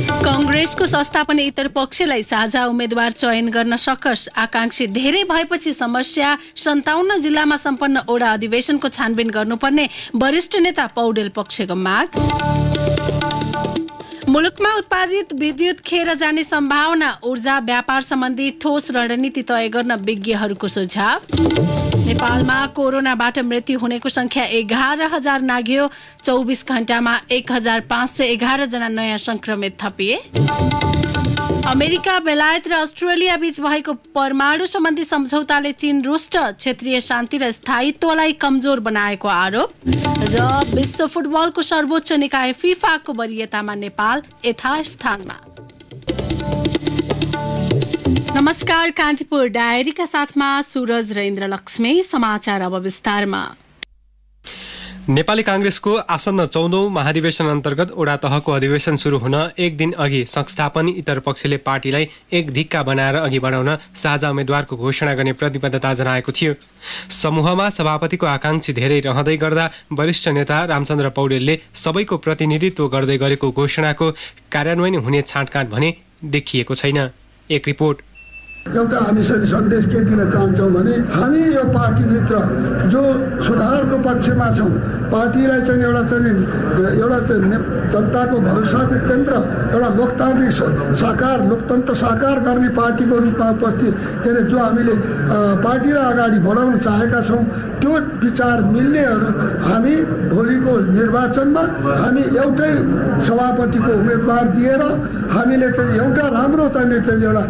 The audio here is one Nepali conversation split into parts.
कांग्रेसको संस्थापन इतर पक्षलाई साझा उम्मेदवार चयन गर्न सकस। आकांक्षी धेरै भएपछि समस्या 57 जिल्लामा सम्पन्न ओडा अधिवेशनको छानबिन गर्नुपर्ने वरिष्ठ नेता पौडेल पक्षको माग। मुलुकमा उत्पादित विद्युत खेर जाने सम्भावना, ऊर्जा व्यापार सम्बन्धी ठोस रणनीति तय गर्न विज्ञहरूको सुझाव। नेपालमा कोरोनाबाट मृत्यु हुनेको संख्या 11,000 नाघ्यो। 24 घण्टामा 1,511 जना नयाँ संक्रमित थपिए। अमेरिका, बेलायत र अस्ट्रेलिया बीच भएको परमाणु सम्बन्धी सम्झौताले चीन रुष्ट, क्षेत्रीय शान्ति र स्थायित्वलाई कमजोर बनाएको आरोप। र विश्व फुटबलको सर्वोच्च निकाय फिफाको वरियतामा नेपाल यथास्थानमा। नमस्कार, कान्तिपुर डायरीका साथमा सूरज र इन्द्रलक्ष्मी। समाचार अब विस्तारमा। नेपाली कांग्रेसको आसन्न 14औं महाधिवेशन अन्तर्गत ओडा तहको अधिवेशन सुरु हुन एक दिन अघि संस्थापन इतर पक्षले पार्टीलाई एक धिक्का बनाएर अघि बढाउन साझा उम्मेदवारको घोषणा गर्ने प्रतिबद्धता जनाएको थियो। समूहमा सभापतिको आकांक्षी धेरै रहँदै गर्दा वरिष्ठ नेता रामचन्द्र पौडेलले सबैको प्रतिनिधित्व गर्दै गरेको घोषणाको कार्यान्वयन हुने छाँटकाँट भने देखिएको छैन। एक रिपोर्ट। एउटा हामी सन्देश के दिन चाहन्छौँ भने हामी यो पार्टीभित्र जो सुधारको पक्षमा छौँ, पार्टीलाई चाहिँ एउटा जनताको भरोसाको केन्द्र, एउटा लोकतान्त्रिक साकार, लोकतन्त्र साकार गर्ने पार्टीको रूपमा उपस्थित के अरे जो हामीले पार्टीलाई अगाडि बढाउन चाहेका छौँ, त्यो विचार मिल्नेहरू हामी भोलिको निर्वाचनमा हामी एउटै सभापतिको उम्मेदवार दिएर हामीले चाहिँ एउटा राम्रो चाहिँ एउटा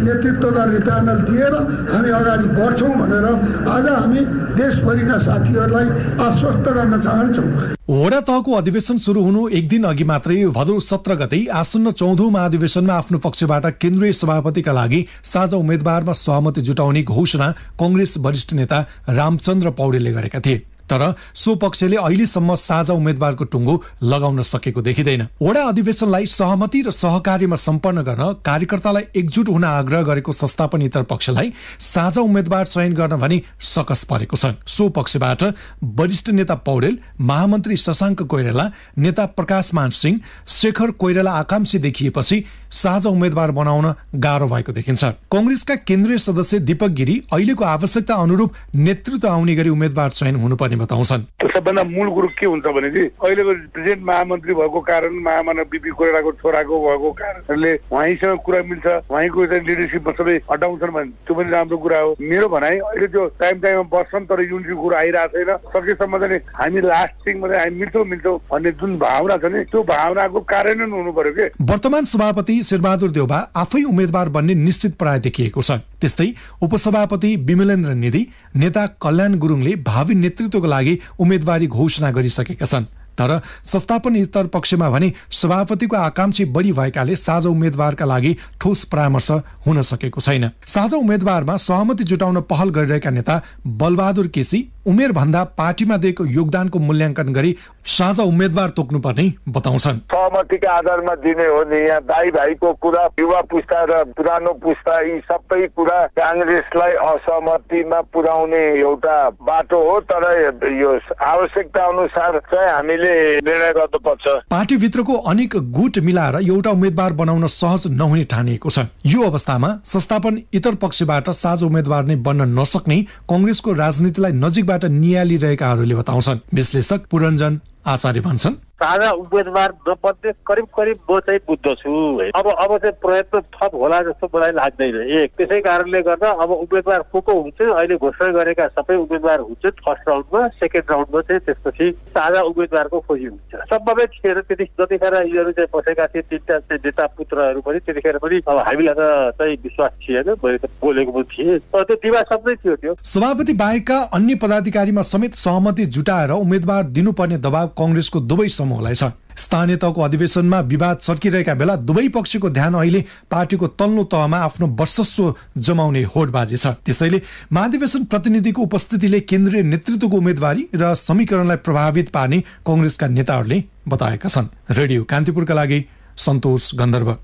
नेतृत्व गर्ने प्यानल दिएर हामी अगाडि बढ्छौँ भनेर आज हामी देशभरिका साथीहरूलाई आश्वस्त गर्न चाहन्छौँ। ओडा तहको अधिवेशन सुरु हुनु एक दिन अघि मात्रै भदौ 17 गते आसन्न 14औं महाधिवेशनमा आफ्नो पक्षबाट केन्द्रीय सभापतिका लागि साझा उम्मेदवारमा सहमति जुटाउने घोषणा कांग्रेस वरिष्ठ नेता रामचन्द्र पौडेलले गरेका थिए। तर सो पक्षले अहिलेसम्म साझा उम्मेदवारको टुङ्गो लगाउन सकेको देखिँदैन। ओडा अधिवेशनलाई सहमति र सहकार्यमा सम्पन्न गर्न कार्यकर्तालाई एकजुट हुन आग्रह गरेको संस्थापन इतर पक्षलाई साझा उम्मेदवार चयन गर्न भनी सकस परेको छ। सो पक्षबाट वरिष्ठ नेता पौडेल, महामन्त्री शशाङ्क कोइराला, नेता प्रकाश मान सिंह, शेखर कोइराला आकांक्षी देखिएपछि साझा उम्मेदवार बनाउन गाह्रो भएको देखिन्छ। कांग्रेसका केन्द्रीय सदस्य दीपक गिरी अहिलेको आवश्यकता अनुरूप नेतृत्व आउने गरी उम्मेदवार चयन हुनुपर्ने बताउँछन्। सबभन्दा मूल कुरो के हुन्छ भने अहिलेको प्रेसिडेन्ट महामन्त्री भएको कारण, महामानव बिपी कोइरालाको छोराको भएको कारणले उहाँसँग कुरा मिल्छ, उहाँको लिडरसिपमा सबै हटाउँछन् भने त्यो पनि राम्रो कुरा हो। मेरो भनाइ अहिले त्यो टाइममा बस्छन् तर युनिटी कुरो आइरहेको छैन। सकेसम्म चाहिँ हामी लास्टिङमा हामी मिल्छौँ भन्ने जुन भावना छ नि, त्यो भावनाको कार्यान्वयन हुनु पर्यो के। वर्तमान सभापति शेरबहादुर देउबा आफै उम्मेदवार बन्ने निश्चित प्राय देखिएको छ। त्यस्तै उपसभापति विमलेन्द्र निधि, नेता कल्याण गुरुङले भावी नेतृत्वको लागि उम्मेदवारी घोषणा गरिसकेका छन्। तर संस्थापन इतर पक्षमा भने सभापतिको आकांक्षी बढी भएकाले साझा उम्मेदवारका लागि ठोस परामर्श हुन सकेको छैन। साझा उम्मेदवारमा सहमति जुटाउन पहल गरिरहेका नेता बलबहादुर केसी उमेर भन्दा पार्टीमा दिएको योगदानको मूल्याङ्कन गरी साझा उम्मेदवार तोक्नुपर्ने बताउँछन्। सहमतिका आधारमा दिने हो नि। यहाँ दाइ भाइको कुरा, युवा पुस्ता र पुरानो पुस्ता, यी सबै कुरा कांग्रेसलाई असहमतिमा पुर्याउने एउटा बाटो हो। तर यो आवश्यकता अनुसार चाहिँ हामीले निर्णय गर्नुपर्छ। पार्टीभित्रको अनेक गुट मिलाएर एउटा उम्मेदवार बनाउन सहज नहुने ठानिएको छ। यो अवस्थामा संस्थापन इतर पक्षबाट साझा उम्मेदवार नै बन्न नसक्ने कांग्रेसको राजनीतिलाई नजिकबाट नियालिरहेकाहरूले बताउँछन्। विश्लेषक पुरञ्जन आचार्य भन्छन्, साझा उम्मेदवार नबन्ने करिब म चाहिँ बुझ्दछु। अब चाहिँ प्रयत्न थप होला जस्तो मलाई लाग्दैन। एक त्यसै कारणले गर्दा अब उम्मेदवार को हुन्छ अहिले घोषणा गरेका सबै उम्मेदवार हुन्छ फर्स्ट राउन्डमा, सेकेन्ड राउन्डमा चाहिँ त्यसपछि साझा उम्मेदवारको खोजी हुन्छ। सम्भवै थिएन जतिखेर यिनीहरू चाहिँ बसेका थिए तीनटा नेता पुत्रहरू पनि, त्यतिखेर पनि अब हामीलाई त चाहिँ विश्वास थिएन। मैले त बोलेको पनि थिएँ, त्यो दिवा शब्दै थियो। त्यो सभापति बाहेकका अन्य पदाधिकारीमा समेत सहमति जुटाएर उम्मेदवार दिनुपर्ने दबाव कांग्रेसको दुवै समूहलाई छ। स्थानीय तहको अधिवेशनमा विवाद चर्किरहेका बेला दुवै पक्षको ध्यान अहिले पार्टीको तल्लो तहमा आफ्नो वर्चस्व जमाउने होडबाजी छ। त्यसैले महाधिवेशन प्रतिनिधिको उपस्थितिले केन्द्रीय नेतृत्वको उम्मेदवारी र समीकरणलाई प्रभावित पार्ने कांग्रेसका नेताहरूले बताएका छन्। रेडियो कान्तिपुरका लागि सन्तोष गन्धर्व।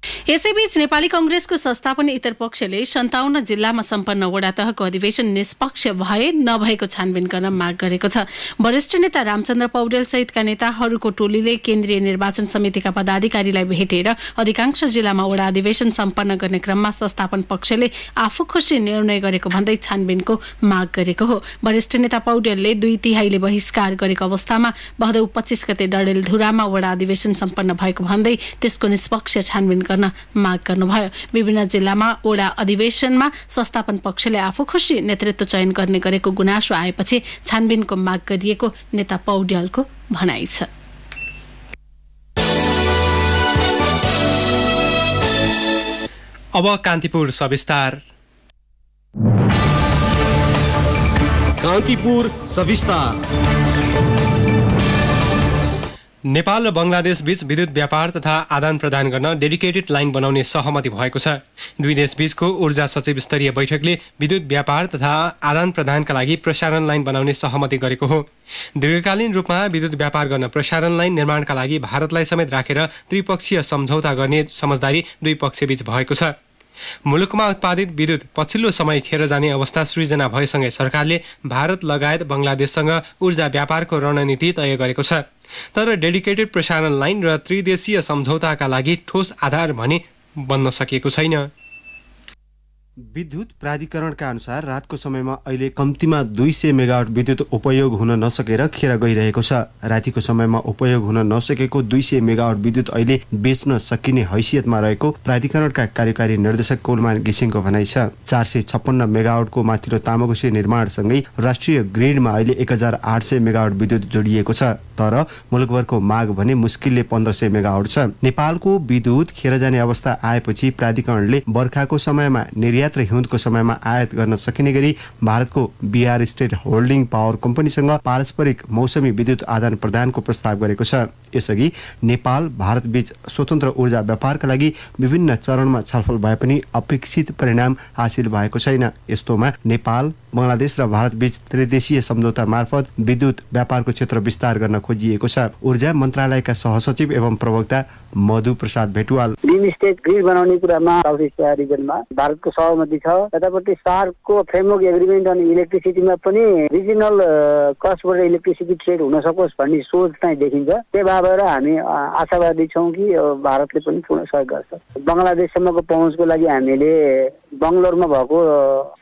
यसैबीच नेपाली कांग्रेसको संस्थापन इतर पक्षले 57 जिल्लामा सम्पन्न वडा तहको अधिवेशन निष्पक्ष भए नभएको छानबिन गर्न माग गरेको छ। वरिष्ठ नेता रामचन्द्र पौडेल सहितका नेताहरूको टोलीले केन्द्रीय निर्वाचन समितिका पदाधिकारीलाई भेटेर अधिकांश जिल्लामा वडा अधिवेशन सम्पन्न गर्ने क्रममा संस्थापन पक्षले आफू खुसी निर्णय गरेको भन्दै छानबिनको माग गरेको हो। वरिष्ठ नेता पौडेलले 2/3 बहिष्कार गरेको अवस्थामा भदौ 25 गते डडेलधुरामा वडा अधिवेशन सम्पन्न भएको भन्दै त्यसको निष्पक्ष छानबिन गर्न माग गर्नुभयो। विभिन्न जिल्लामा वडा अधिवेशनमा संस्थापन पक्षले आफू खुसी नेतृत्व चयन गर्ने गरेको गुनासो आएपछि छानबिनको माग गरिएको नेता पौडेलको भनाइ छ। अब कान्तिपुर सविस्तार। कान्तिपुर सविस्तार। नेपाल र बंगलादेश बीच विद्युत व्यापार तथा आदान प्रदान गर्न डेडिकेटेड लाइन बनाउने सहमति भएको छ। दुई देश बीचको ऊर्जा सचिव स्तरीय बैठकले विद्युत व्यापार तथा आदान प्रदानका लागि प्रसारण लाइन बनाउने सहमति गरेको हो। दीर्घकालीन रूपमा विद्युत व्यापार गर्न प्रसारण लाइन निर्माणका लागि भारतलाई समेत राखेर त्रिपक्षीय सम्झौता गर्ने समझदारी दुई पक्षबीच भएको छ। मुलुकमा उत्पादित विद्युत पछिल्लो समय खेर जाने अवस्था सृजना भएसँगै सरकारले भारत लगायत बंगलादेशसँग ऊर्जा व्यापारको रणनीति तय गरेको छ। तर डेडिकेटेड प्रसारण लाइन र त्रिदेशीय सम्झौताका लागि ठोस आधार भने बन्न सकिएको छैन। विद्युत प्राधिकरणका अनुसार रातको समयमा अहिले कम्तीमा 200 मेगावाट विद्युत उपयोग हुन नसकेर खेर गइरहेको छ। रातिको समयमा उपयोग हुन नसकेको 200 मेगावाट विद्युत अहिले बेच्न सकिने हैसियतमा रहेको प्राधिकरणका कार्यकारी निर्देशक कोलमान घिसिङको भनाइ छ। 456 मेगावाटको माथिल्लो तामाकोसी निर्माणसँगै राष्ट्रिय ग्रिडमा अहिले 1800 मेगावाट विद्युत जोडिएको छ। तर मुलुकभरको माग भने मुस्किलले 1500 मेगावाट छ। नेपालको विद्युत खेर जाने अवस्था आएपछि प्राधिकरणले बर्खाको समयमा निर्यात र हिउँदको समयमा आयात गर्न सकिने गरी भारतको बिहार स्टेट होल्डिङ पावर कम्पनीसँग पारस्परिक मौसमी विद्युत आदान प्रदानको प्रस्ताव गरेको छ। यसअघि नेपाल भारत बीच स्वतन्त्र ऊर्जा व्यापारका लागि विभिन्न चरणमा छलफल भए पनि अपेक्षित परिणाम हासिल भएको छैन। यस्तोमा नेपाल बंगलादेश र भारत बीच त्रिदेशीय सम्झौता मार्फत विद्युत व्यापारको क्षेत्र विस्तार गर्न खोजिएको छ। ऊर्जा मन्त्रालयका सहसचिव एवं प्रवक्ता मधु प्रसाद भेटुवाल ग्रिन स्टेट ग्रिड बनाउने कुरामा साउथ एसिया रिजनमा भारतको सहमति छ। यतापट्टि सार्कको फ्रेमवर्क एग्रिमेन्ट अनि इलेक्ट्रिसिटीमा पनि रिजनल कस्टबाट इलेक्ट्रिसिटी ट्रेड हुन सकोस् भन्ने सोच चाहिँ देखिन्छ। त्यही भएर हामी आशावादी छौँ कि भारतले पनि पूर्ण सहयोग गर्छ। बंगलादेशसम्मको पहुँचको लागि हामीले बङ्गलोरमा भएको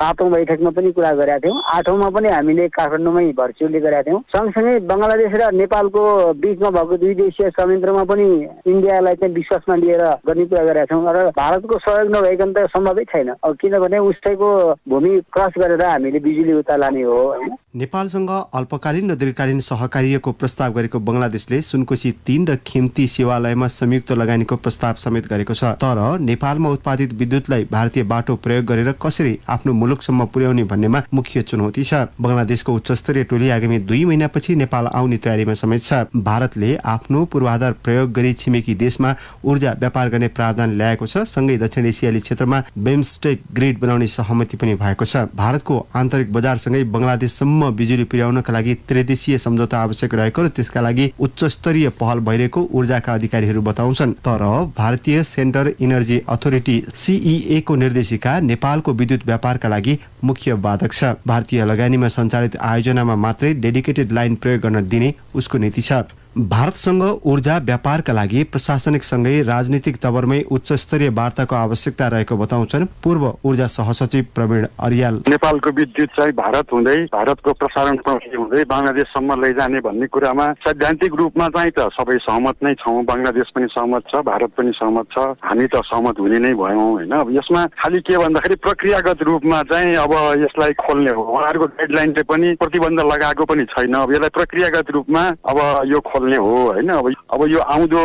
7औं बैठकमा पनि कुरा गरेका थियौँ। 8औंमा पनि हामीले काठमाडौँमै भर्चुअली गरेका थियौँ। सँगसँगै बंगलादेश र नेपालको बीचमा भएको द्विदेशीय संयन्त्रमा पनि इन्डियालाई चाहिँ विश्वासमा लिएर गर्ने कुरा गरेका छौँ। र भारतको सहयोग नभइकन त सम्भवै छैन। किनभने उसैको भूमि क्रस गरेर हामीले बिजुली उता लाने हो हैन। नेपालसँग अल्पकालीन र दीर्घकालीन सहकार्यको प्रस्ताव गरेको बंगलादेशले सुनकोशी 3 र खिम्ती सेवालयमा संयुक्त लगानीको प्रस्ताव समेत गरेको छ। तर नेपालमा उत्पादित विद्युतलाई भारतीय बाटो प्रयोग गरेर कसरी आफ्नो मुलुकसम्म पुर्याउने भन्नेमा मुख्य चुनौती छ। बंगलादेशको उच्चस्तरीय टोली आगामी 2 महिनापछि नेपाल आउने तयारीमा समेत छ। भारतले आफ्नो पूर्वाधार प्रयोग गरी छिमेकी देशमा ऊर्जा व्यापार गर्ने प्रावधान ल्याएको छ। सँगै दक्षिण एसियाली क्षेत्रमा बेमस्टेक ग्रिड बनाउने सहमति पनि भएको छ। भारतको आन्तरिक बजारसँगै बंगलादेशसम्म बिजुली पुर्याउनका लागि त्रिदेशीय सम्झौता आवश्यक रहेको र त्यसका लागि उच्च स्तरीय पहल भइरहेको ऊर्जाका अधिकारीहरू बताउँछन्। तर भारतीय सेन्टर इनर्जी अथोरिटी CEA को निर्देशिका नेपालको विद्युत व्यापारका लागि मुख्य बाधक छ। भारतीय लगानीमा सञ्चालित आयोजनामा मात्रै डेडिकेटेड लाइन प्रयोग गर्न दिने उसको नीति छ। भारतसँग ऊर्जा व्यापारका लागि प्रशासनिक सँगै राजनीतिक तवरमै उच्च स्तरीय वार्ताको आवश्यकता रहेको बताउँछन् पूर्व ऊर्जा सहसचिव प्रवीण अर्याल। नेपालको विद्युत चाहिँ भारत हुँदै भारतको प्रसारण प्रणाली हुँदै बंगलादेशसम्म लैजाने भन्ने कुरामा सैद्धान्तिक रूपमा चाहिँ त सबै सहमत नै छौँ। बंगलादेश पनि सहमत छ, भारत पनि सहमत छ, हामी त सहमत हुने नै भयौँ हैन। अब यसमा खालि के भन्दाखेरि प्रक्रियागत रूपमा चाहिँ अब यसलाई खोल्ने हो। उहाँहरूको गाइडलाइनले पनि प्रतिबन्ध लगाएको पनि छैन। अब यसलाई प्रक्रियागत रूपमा अब यो खोल्ने हो हैन। अब यो आउँदो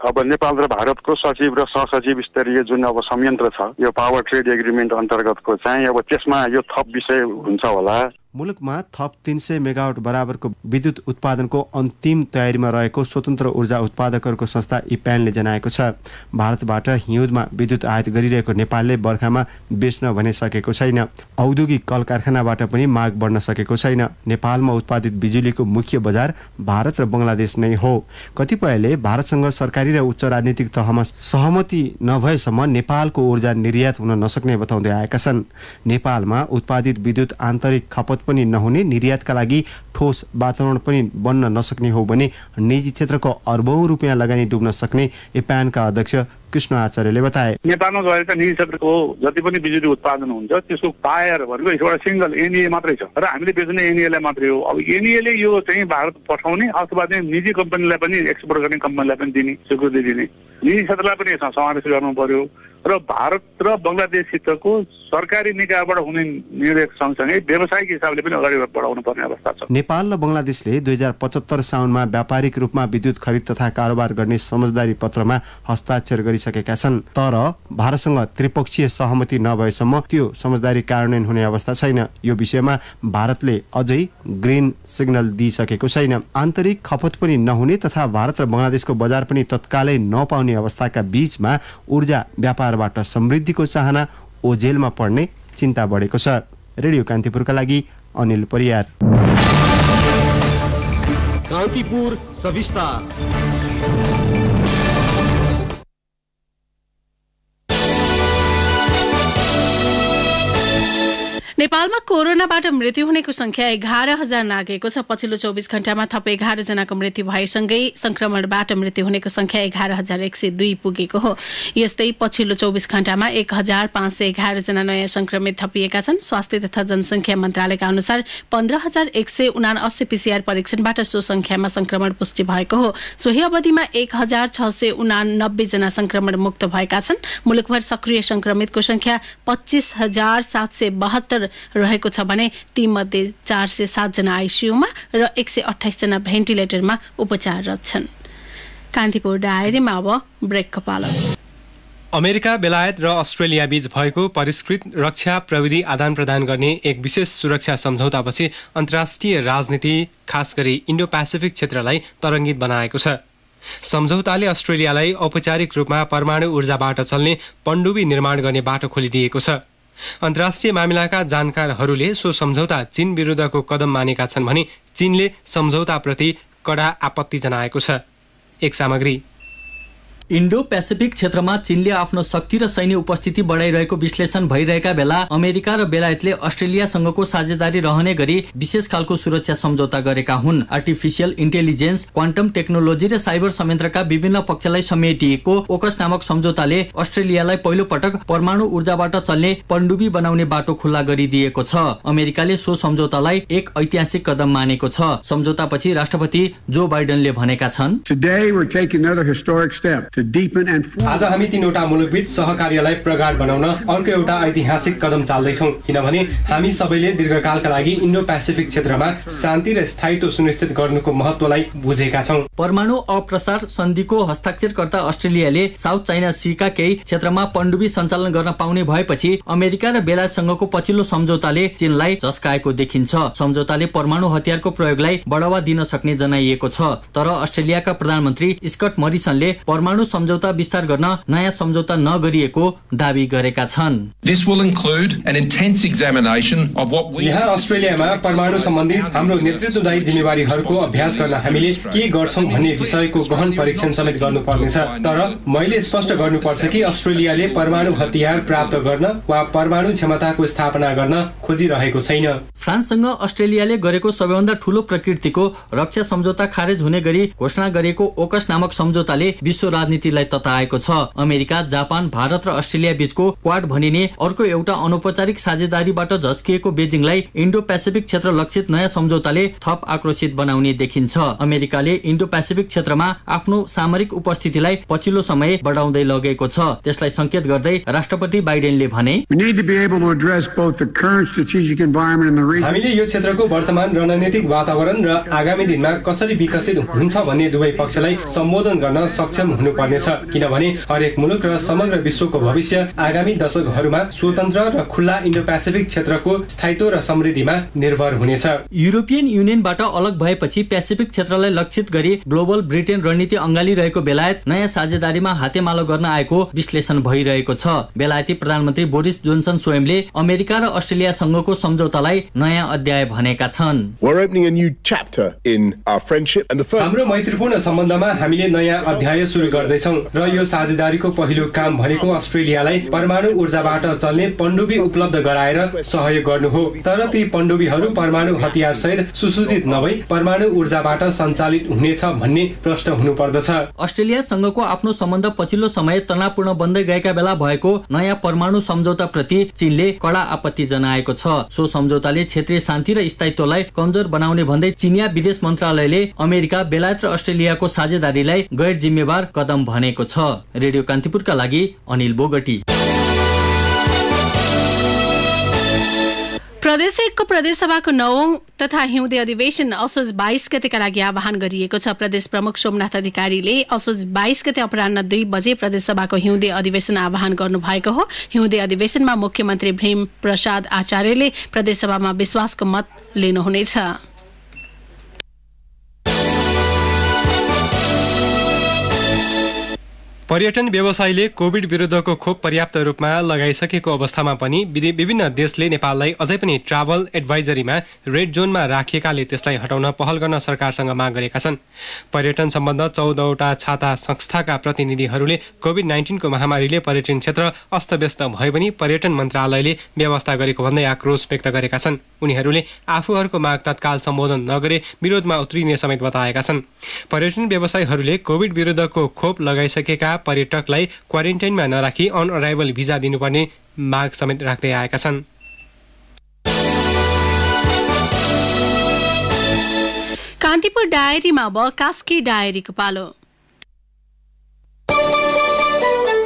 अब नेपाल र भारतको सचिव र सहसचिव स्तरीय जुन अब संयन्त्र छ यो पावर ट्रेड एग्रिमेन्ट अन्तर्गतको चाहिँ अब त्यसमा यो थप विषय हुन्छ होला। मुलुकमा थप 300 मेगावाट बराबरको विद्युत उत्पादनको अन्तिम तयारीमा रहेको स्वतन्त्र ऊर्जा उत्पादकहरूको संस्था इप्यानले जनाएको छ। भारतबाट हिउँदमा विद्युत आयात गरिरहेको नेपालले बर्खामा बेच्न भने सकेको छैन। औद्योगिक कल कारखानाबाट पनि माग बढ्न सकेको छैन। नेपालमा उत्पादित बिजुलीको मुख्य बजार भारत र बङ्गलादेश नै हो। कतिपयले भारतसँग सरकारी र उच्च राजनीतिक तहमा सहमति नभएसम्म नेपालको ऊर्जा निर्यात हुन नसक्ने बताउँदै आएका छन्। नेपालमा उत्पादित विद्युत आन्तरिक खपत पनि नहुने, निर्यातका लागि ठोस वातावरण पनि बन्न नसक्ने हो भने निजी क्षेत्रको अर्बौं रुपियाँ लगानी डुब्न सक्ने इप्यानका अध्यक्ष कृष्ण आचार्यले बताए। नेपालमा गएर चाहिँ निजी क्षेत्रको जति पनि बिजुली उत्पादन हुन्छ त्यसको बायर भनेको एउटा सिंगल एनईए मात्रै छ र हामीले बेच्ने एनईएलाई मात्रै हो। अब एनईएले यो चाहिँ भारत पठाउने अथवा चाहिँ निजी कम्पनीलाई पनि एक्सपोर्ट गर्ने कम्पनीलाई पनि दिने, स्वीकृति दिने, निजी क्षेत्रलाई पनि यसमा समावेश गर्नु पर्यो र भारत र बङ्गलादेशसितको सरकारी निकायबाट हुने निर्णय सँगसँगै व्यावसायिक हिसाबले पनि अगाडि बढाउनु पर्ने अवस्था छ। नेपाल र बङ्गलादेशले 2075 साउनमा व्यापारिक रूपमा विद्युत खरिद तथा कारोबार गर्ने समझदारी पत्रमा हस्ताक्षर गरिसकेका छन्। तर भारतसँग त्रिपक्षीय सहमति नभएसम्म त्यो समझदारी कार्यान्वयन हुने अवस्था छैन। यो विषयमा भारतले अझै ग्रीन सिग्नल दिइसकेको छैन। आन्तरिक खपत पनि नहुने तथा भारत र बङ्गलादेशको बजार पनि तत्कालै नपाउने अवस्थाका बीचमा ऊर्जा व्यापारबाट समृद्धिको चाहना ओझेलमा पर्ने चिन्ता बढेको छ। रेडियो कान्तिपुरका लागि अनिल परियार। कान्तिपुर सविस्तार। नेपालमा कोरोनाबाट मृत्यु हुनेको संख्या 11,000 नागेको छ। पछिल्लो 24 घण्टामा थप 11 जनाको मृत्यु भएसँगै संक्रमणबाट मृत्यु हुनेको संख्या 11,102 पुगेको हो। यस्तै पछिल्लो 24 घण्टामा 1,511 जना नयाँ संक्रमित थपिएका छन्। स्वास्थ्य तथा जनसङ्ख्या मन्त्रालयका अनुसार 15,179 पीसीआर परीक्षणबाट सो संख्यामा संक्रमण पुष्टि भएको हो। सोही अवधिमा 1,689 जना संक्रमण मुक्त भएका छन्। मुलुकभर सक्रिय संक्रमितको संख्या 25,772 रहेको छ भने तीमध्ये 407 जना आइसियूमा र 128 जना भेन्टिलेटरमा उपचाररत छन्। कान्तिपुर डायरीमा अब ब्रेकको पालो। अमेरिका, बेलायत र अस्ट्रेलिया बीच भएको परिष्कृत रक्षा प्रविधि आदान प्रदान गर्ने एक विशेष सुरक्षा सम्झौतापछि अन्तर्राष्ट्रिय राजनीति खास गरी इन्डो पेसिफिक क्षेत्रलाई तरङ्गित बनाएको छ। सम्झौताले अस्ट्रेलियालाई औपचारिक रूपमा परमाणु ऊर्जाबाट चल्ने पनडुब्बी निर्माण गर्ने बाटो खोलिदिएको छ। अन्तर्राष्ट्रिय मामिलाका जानकारहरूले सो सम्झौता चीन विरुद्धको कदम मानेका छन् भने चीनले सम्झौताप्रति कडा आपत्ति जनाएको छ। एक सामग्री। इन्डो पेसिफिक क्षेत्रमा चीनले आफ्नो शक्ति र सैन्य उपस्थिति बढाइरहेको विश्लेषण भइरहेका बेला अमेरिका र बेलायतले अस्ट्रेलियासँगको साझेदारी रहने गरी विशेष खालको सुरक्षा सम्झौता गरेका हुन्। आर्टिफिसियल इन्टेलिजेन्स, क्वान्टम टेक्नोलोजी र साइबर संयन्त्रका विभिन्न पक्षलाई समेटिएको ओकस नामक सम्झौताले अस्ट्रेलियालाई पहिलो पटक परमाणु ऊर्जाबाट चल्ने पनडुब्बी बनाउने बाटो खुल्ला गरिदिएको छ। अमेरिकाले सो सम्झौतालाई एक ऐतिहासिक कदम मानेको छ। सम्झौतापछि राष्ट्रपति जो बाइडेनले भनेका छन्, आज हामी तीनवटा मुलुकबीच सहकार्यलाई प्रगाढ बनाउन अर्को एउटा ऐतिहासिक कदम चाल्दैछौँ, किनभने हामी सबैले दीर्घकालका लागि इन्डो पेसिफिक क्षेत्रमा शान्ति र स्थायित्व सुनिश्चित गर्नुको महत्त्वलाई बुझेका छौँ। परमाणु अप्रसार सन्धिको हस्ताक्षरकर्ता अस्ट्रेलियाले साउथ चाइना सीका केही क्षेत्रमा पनडुब्बी सञ्चालन गर्न पाउने भएपछि अमेरिका र बेलायतसँगको पछिल्लो सम्झौताले चीनलाई झस्काएको देखिन्छ। सम्झौताले परमाणु हतियारको प्रयोगलाई बढावा दिन सक्ने जनाइएको छ। तर अस्ट्रेलियाका प्रधानमन्त्री स्कट मरिसनले परमाणु सम्झौता विस्तार गर्न नयाँ सम्झौता नगरिएको दाबी गरेका छन्। यहाँ अस्ट्रेलियामा परमाणु सम्बन्धी हाम्रो नेतृत्वदायी जिम्मेवारीहरूको अभ्यास गर्न हामीले के गर्छौं भन्ने विषयको गहन परीक्षण समेत गर्नुपर्नेछ। तर मैले स्पष्ट गर्नुपर्छ कि अस्ट्रेलियाले परमाणु हतियार प्राप्त गर्न वा परमाणु क्षमताको स्थापना गर्न खोजिरहेको छैन। फ्रान्ससँग अस्ट्रेलियाले गरेको सबैभन्दा ठूलो प्रकृतिको रक्षा सम्झौता खारेज हुने गरी घोषणा गरेको ओकस नामक सम्झौताले विश्व राजनीतिलाई तताएको छ। अमेरिका, जापान, भारत र अस्ट्रेलिया बीचको क्वाड भनिने अर्को एउटा अनौपचारिक साझेदारीबाट झस्किएको बेजिङलाई इन्डो पेसिफिक क्षेत्र लक्षित नयाँ सम्झौताले थप आक्रोशित बनाउने देखिन्छ। अमेरिकाले इन्डो पेसिफिक क्षेत्रमा आफ्नो सामरिक उपस्थितिलाई पछिल्लो समय बढाउँदै लगेको छ। त्यसलाई संकेत गर्दै राष्ट्रपति बाइडेनले भने, हामीले यो क्षेत्रको वर्तमान रणनीतिक वातावरण र आगामी दिनमा कसरी विकसित हुन्छ भन्ने दुवै पक्षलाई सम्बोधन गर्न सक्षम हुनुपर्छ। गर्नुपर्नेछ किनभने हरेक मुलुक र समग्र विश्वको भविष्य आगामी दशकहरूमा स्वतन्त्र र खुल्ला इन्डो पेसिफिक क्षेत्रको स्थायित्व र समृद्धिमा निर्भर हुनेछ। युरोपियन युनियनबाट अलग भएपछि पेसिफिक क्षेत्रलाई लक्षित गरी ग्लोबल ब्रिटेन रणनीति अँगालिरहेको बेलायत नयाँ साझेदारीमा हातेमालो गर्न आएको विश्लेषण भइरहेको छ। बेलायती प्रधानमन्त्री बोरिस जोन्सन स्वयंले अमेरिका र अस्ट्रेलियासँगको सम्झौतालाई नयाँ अध्याय भनेका छन्। हाम्रो मैत्रीपूर्ण सम्बन्धमा हामीले नयाँ अध्याय सुरु गर्दैछौँ र यो साझेदारीको पहिलो काम भनेको अस्ट्रेलियालाई परमाणु ऊर्जाबाट चल्ने पनडुब्बी उपलब्ध गराएर सहयोग गर्नु हो। तर ती पनडुब्बीहरू परमाणु हतियार सहित सुसज्जित नभई परमाणु ऊर्जाबाट सञ्चालित हुनेछ भन्ने प्रश्न हुनुपर्दछ। अस्ट्रेलियासँगको आफ्नो सम्बन्ध पछिल्लो समय तनावपूर्ण बन्दै गएका बेला भएको नयाँ परमाणु सम्झौता प्रति चीनले कडा आपत्ति जनाएको छ। सो सम्झौताले क्षेत्रीय शान्ति र स्थायित्वलाई कमजोर बनाउने भन्दै चीनिया विदेश मन्त्रालयले अमेरिका, बेलायत र अस्ट्रेलियाको साझेदारीलाई गैर जिम्मेवार कदम भनेको छ। रेडियो कान्तिपुरका लागि अनिल बोगटी। प्रदेश 1 को प्रदेशसभाको 9औं तथा हिउँदे अधिवेशन असोज 22 गतेका लागि आह्वान गरिएको छ। प्रदेश प्रमुख सोमनाथ अधिकारीले असोज 22 गते अपराह्न 2 बजे प्रदेशसभाको हिउँदे अधिवेशन आह्वान गर्नुभएको हो। हिउँदे अधिवेशनमा मुख्यमन्त्री भीम प्रसाद आचार्यले प्रदेशसभामा विश्वासको मत लिनुहुनेछ। पर्यटन व्यवसायीले कोभिड विरुद्धको खोप पर्याप्त रूपमा लगाइसकेको अवस्थामा पनि विभिन्न देशले नेपाललाई अझै पनि ट्राभल एडभाइजरीमा रेड जोनमा राखिएकाले त्यसलाई हटाउन पहल गर्न सरकारसँग माग गरेका छन्। पर्यटन सम्बन्ध 14वटा छाता संस्थाका प्रतिनिधिहरूले कोभिड-19 को महामारीले पर्यटन क्षेत्र अस्तव्यस्त भए पनि पर्यटन मन्त्रालयले व्यवस्था गरेको भन्दै आक्रोश व्यक्त गरेका छन्। उनीहरूले आफूहरूको माग तत्काल सम्बोधन नगरे विरोधमा उत्रिने समेत बताएका छन्। पर्यटन व्यवसायीहरूले कोभिड विरुद्धको खोप लगाइसकेका पर्यटकलाई क्वारेन्टाइनमा नराखी अन अराइभल भिजा दिनुपर्ने माग समेत राख्दै आएका छन्। कान्तिपुर डायरीमा अब कास्की डायरीको पालो।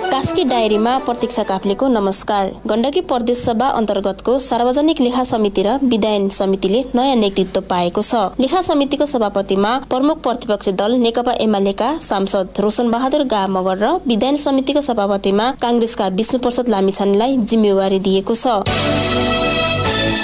कास्की डायरीमा प्रतीक्षा काफ्लेको नमस्कार। गण्डकी प्रदेश सभा अन्तर्गतको सार्वजनिक लेखा समिति र विधायन समितिले नयाँ नेतृत्व पाएको छ। लेखा समितिको सभापतिमा प्रमुख प्रतिपक्षी दल नेकपा एमालेका सांसद रोशन बहादुर गा मगर र विधायन समितिको सभापतिमा कांग्रेसका विष्णुप्रसाद लामिछानेलाई जिम्मेवारी दिएको छ।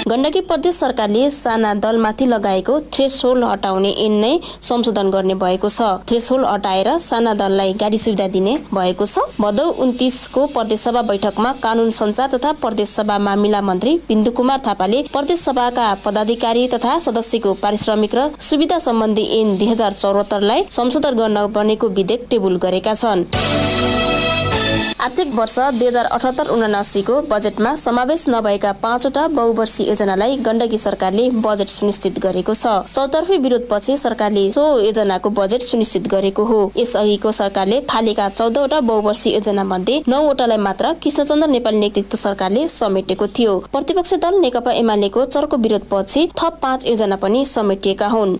गण्डकी प्रदेश सरकारले साना दलमाथि लगाएको थ्रेसहोल्ड हटाउने ऐन नै संशोधन गर्ने भएको छ। थ्रेसहोल्ड हटाएर साना दललाई गाडी सुविधा दिने भएको छ। भदौ 29 को प्रदेश सभा बैठकमा कानून सञ्चार तथा प्रदेश सभा मामिला मन्त्री बिन्दु कुमार थापाले प्रदेश सभाका पदाधिकारी तथा सदस्यको पारिश्रमिक र सुविधा सम्बन्धी ऐन 2074 लाई संशोधन गर्न बनेको विधेयक टेबुल गरेका छन्। आर्थिक वर्ष 2078-79 को बजेटमा समावेश नभएका 5वटा बहुवर्षीय योजनालाई गण्डकी सरकारले बजेट सुनिश्चित गरेको छ। चौतर्फी विरोधपछि सरकारले सो योजनाको बजेट सुनिश्चित गरेको हो। यसअघिको सरकारले थालेका 14वटा बहुवर्षीय योजना मध्ये 9वटालाई मात्र कृष्णचन्द्र नेपाली नेतृत्व सरकारले समेटेको थियो। प्रतिपक्ष दल नेकपा एमालेको चर्को विरोधपछि थप 5 योजना पनि समेटिएका हुन्।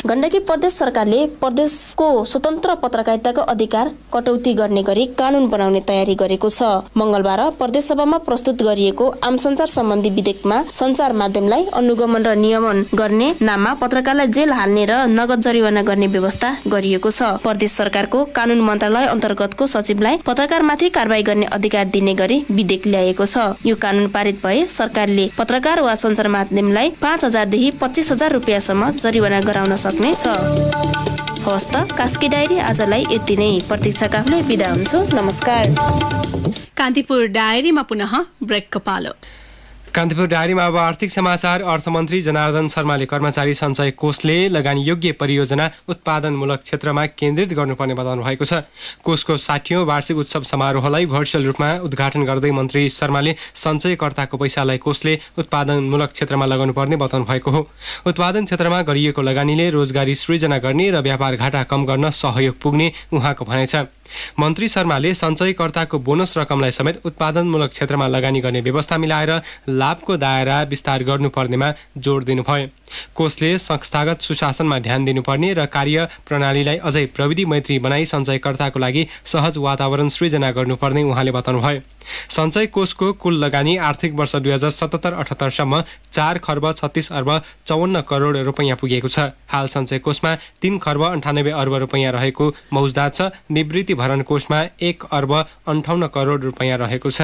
गण्डकी प्रदेश सरकारले प्रदेशको स्वतन्त्र पत्रकारिताको अधिकार कटौती गर्ने गरी कानून बनाउने तयारी गरेको छ। मंगलबार प्रदेश सभामा प्रस्तुत गरिएको आम सञ्चार सम्बन्धी विधेयकमा सञ्चार माध्यमलाई अनुगमन र नियमन गर्ने नाममा पत्रकारलाई जेल हाल्ने र नगद जरिवाना गर्ने व्यवस्था गरिएको छ। प्रदेश सरकारको कानून मन्त्रालय अन्तर्गतको सचिवलाई पत्रकारमाथि कारबाही गर्ने अधिकार दिने गरी विधेयक ल्याएको छ। यो कानून पारित भए सरकारले पत्रकार वा सञ्चार माध्यमलाई 5,000 देखि 25,000 रुपियाँसम्म जरिवाना गराउन सक्ने छ। हवस् त कास्की डायरी आजलाई यति नै। प्रतीक्षा काफ्ले बिदा हुन्छु। नमस्कार। कान्तिपुर डायरीमा पुनः ब्रेकको पालो। कान्तिपुर डायरीमा अब आर्थिक समाचार। अर्थमन्त्री जनार्दन शर्माले कर्मचारी सञ्चय कोषले लगानी योग्य परियोजना उत्पादनमूलक क्षेत्रमा केन्द्रित गर्नुपर्ने बताउनु भएको छ। कोषको 60औं वार्षिक उत्सव समारोहलाई भर्चुअल रूपमा उद्घाटन गर्दै मन्त्री शर्माले सञ्चयकर्ताको पैसालाई कोषले उत्पादनमूलक क्षेत्रमा लगाउनुपर्ने बताउनु भएको हो। उत्पादन क्षेत्रमा गरिएको लगानीले रोजगारी सृजना गर्ने र व्यापार घाटा कम गर्न सहयोग पुग्ने उहाँको भनाइ छ। मन्त्री शर्माले सञ्चयकर्ताको बोनस रकमलाई समेत उत्पादनमूलक क्षेत्रमा लगानी गर्ने व्यवस्था मिलाएर लाभको दायरा विस्तार गर्नुपर्नेमा जोड दिनुभयो। कोषले संस्थागत सुशासनमा ध्यान दिनुपर्ने र कार्य प्रणालीलाई अझै प्रविधि मैत्री बनाई सञ्चयकर्ताको लागि सहज वातावरण सृजना गर्नुपर्ने उहाँले बताउनुभयो। सञ्चय कोषको कुल लगानी आर्थिक वर्ष 2077-78 सम्म 4 खर्ब 36 अर्ब 54 करोड रुपैयाँ पुगेको छ। हाल सञ्चय कोषमा 3 खर्ब 98 अर्ब रुपैयाँ रहेको मौजदात छ। निवृत्ति भरण कोषमा 1 अर्ब 58 करोड रुपैयाँ रहेको छ।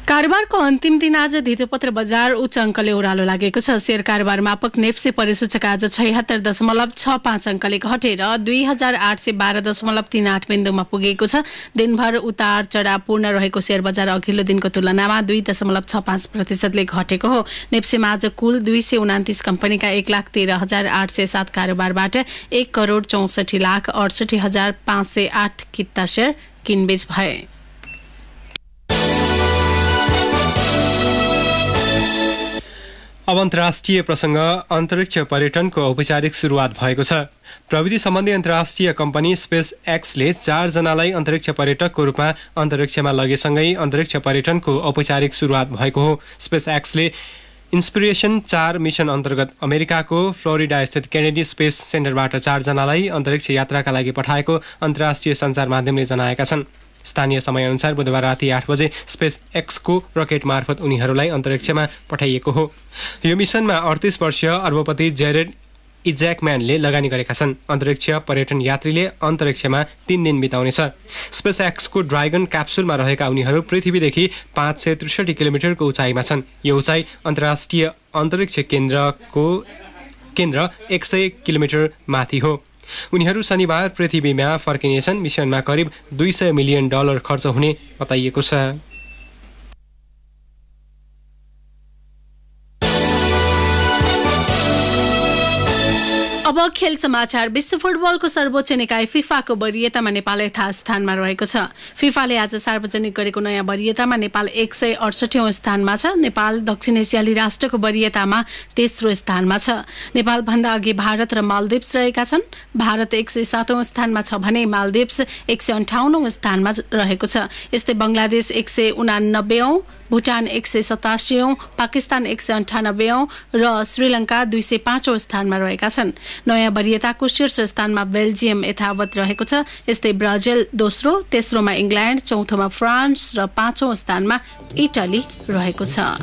कारोबारको अन्तिम दिन आज धितोपत्र बजार उच्च अङ्कले ओह्रालो लागेको छ। शेयर कारोबार मापक नेप्से परिसूचक आज 76.65 अङ्कले घटेर 2812.38 बिन्दुमा पुगेको छ। दिनभर उतार चढाव पूर्ण रहेको शेयर बजार अघिल्लो दिनको तुलनामा 2.65% घटेको हो। नेप्सेमा आज कुल 229 कम्पनीका 1,13,807 कारोबारबाट 1,64,68,508 किता शेयर किनबेच भए। अब अन्तर्राष्ट्रिय प्रसङ्ग अन्तरिक्ष पर्यटनको औपचारिक सुरुवात भएको छ। प्रविधि सम्बन्धी अन्तर्राष्ट्रिय कम्पनी स्पेस एक्सले 4 जनालाई अन्तरिक्ष पर्यटकको रूपमा अन्तरिक्षमा लगेसँगै अन्तरिक्ष पर्यटनको औपचारिक सुरुवात भएको हो। स्पेस एक्सले इन्स्पिरेसन 4 मिसन अन्तर्गत अमेरिकाको फ्लोरिडा स्थित केनेडी स्पेस सेन्टरबाट 4 जनालाई अन्तरिक्ष यात्राका लागि पठाएको अन्तर्राष्ट्रिय सञ्चार माध्यमले जनाएका छन्। स्थानीय समयअनुसार बुधबार राति 8 बजे स्पेस एक्सको रकेट मार्फत उनीहरूलाई अन्तरिक्षमा पठाइएको हो। यो मिसनमा 38 वर्षीय अर्बपति जेरेड इज्याकम्यानले लगानी गरेका छन्। अन्तरिक्ष पर्यटन यात्रीले अन्तरिक्षमा 3 दिन बिताउनेछ। स्पेस एक्सको ड्रागन क्याप्सुलमा रहेका उनीहरू पृथ्वीदेखि 563 किलोमिटरको उचाइमा छन्। यो उचाइ अन्तर्राष्ट्रिय अन्तरिक्ष केन्द्र 100 किलोमिटर माथि हो। उनीहरू शनिबार पृथ्वीमा फर्किनेछन्। मिसनमा करिब $200 मिलियन खर्च हुने बताइएको छ। अब खेल समाचार। विश्व फुटबलको सर्वोच्च निकाय फिफाको वरियतामा नेपाल यथास्थानमा रहेको छ। फिफाले आज सार्वजनिक गरेको नयाँ वरियतामा नेपाल 168औं स्थानमा छ। नेपाल दक्षिण एसियाली राष्ट्रको वरियतामा तेस्रो स्थानमा छ। नेपाल भन्दा अघि भारत र मालदिप्स रहेका छन्। भारत 107औं स्थानमा छ भने मालदिप्स 158औं स्थानमा रहेको छ। यस्तै बंगलादेश 189औं, भुटान 187औं, पाकिस्तान 198औं र श्रीलङ्का 205औं स्थानमा रहेका छन्। नयाँ वरियताको शीर्ष स्थानमा बेल्जियम यथावत रहेको छ। यस्तै ब्राजिल दोस्रो, तेस्रोमा इङ्ल्यान्ड, चौथोमा फ्रान्स र 5औं स्थानमा इटली रहेको छ।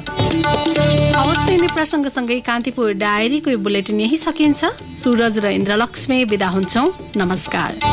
अवस्था प्रसङ्गसँगै कान्तिपुर डायरीको यो बुलेटिन यही सकिन्छ। सूरज र इन्द्रलक्ष्मी बिदा हुन्छौं। नमस्कार।